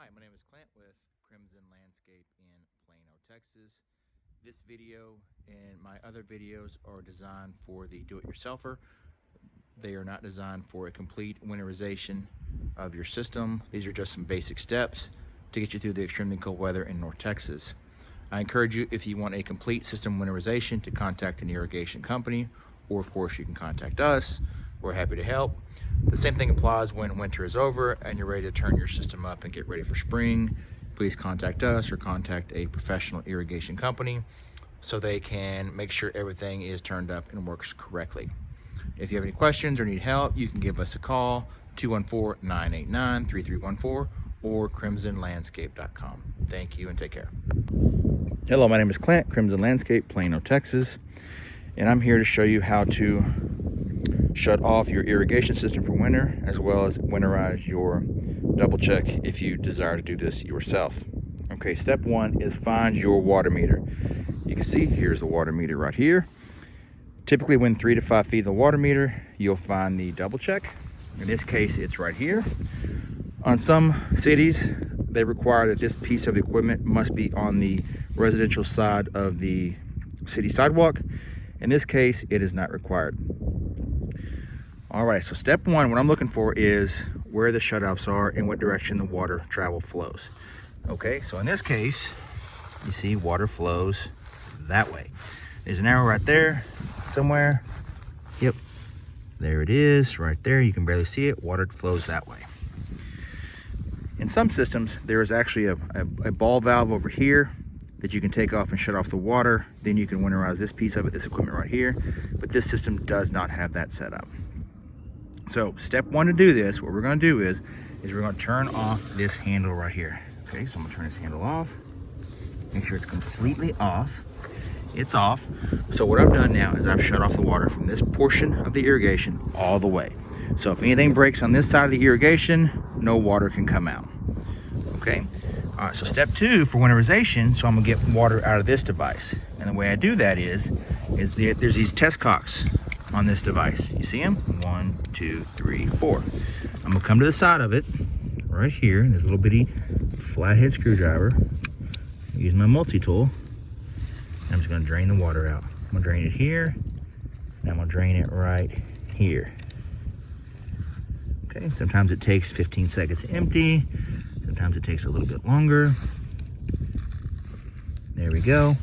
Hi, my name is Clint with Crimson Landscape in Plano, Texas. This video and my other videos are designed for the do-it-yourselfer. They are not designed for a complete winterization of your system. These are just some basic steps to get you through the extremely cold weather in North Texas. I encourage you, if you want a complete system winterization, to contact an irrigation company, or of course you can contact us. We're happy to help. The same thing applies when winter is over and you're ready to turn your system up and get ready for spring. Please contact us or contact a professional irrigation company so they can make sure everything is turned up and works correctly. If you have any questions or need help, you can give us a call, 214-989-3314 or crimsonlandscape.com. Thank you and take care. Hello, my name is Clint, Crimson Landscape, Plano, Texas, and I'm here to show you how to shut off your irrigation system for winter, as well as winterize your double check if you desire to do this yourself. Okay, step one is find your water meter. You can see here's the water meter right here. Typically within 3 to 5 feet of the water meter, you'll find the double check. In this case, it's right here. On some cities, they require that this piece of equipment must be on the residential side of the city sidewalk. In this case, it is not required. All right, so step one, what I'm looking for is where the shutoffs are and what direction the water travel flows. Okay, so in this case, you see water flows that way. There's an arrow right there somewhere. Yep, there it is right there. You can barely see it. Water flows that way. In some systems, there is actually a ball valve over here that you can take off and shut off the water. Then you can winterize this piece of it, this equipment right here. But this system does not have that set up. So step one to do this, what we're gonna do is we're gonna turn off this handle right here. Okay, so I'm gonna turn this handle off. Make sure it's completely off. It's off. So what I've done now is I've shut off the water from this portion of the irrigation all the way. So if anything breaks on this side of the irrigation, no water can come out. Okay, all right, so step two for winterization, so I'm gonna get water out of this device. And the way I do that is there's these test cocks on this device. You see them? 1, 2, 3, 4. I'm gonna come to the side of it right here, this little bitty flathead screwdriver. Use my multi-tool. I'm just gonna drain the water out. I'm gonna drain it here, and I'm gonna drain it right here. Okay, sometimes it takes 15 seconds to empty. Sometimes it takes a little bit longer. There we go.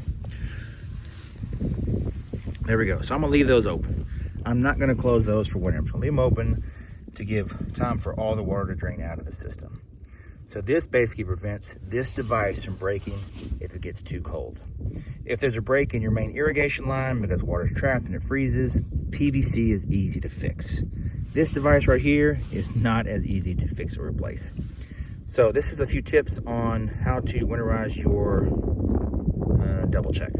There we go. So I'm gonna leave those open. I'm not gonna close those for winter. I'm just gonna leave them open to give time for all the water to drain out of the system. So this basically prevents this device from breaking if it gets too cold. If there's a break in your main irrigation line because water's trapped and it freezes, PVC is easy to fix. This device right here is not as easy to fix or replace. So this is a few tips on how to winterize your double check.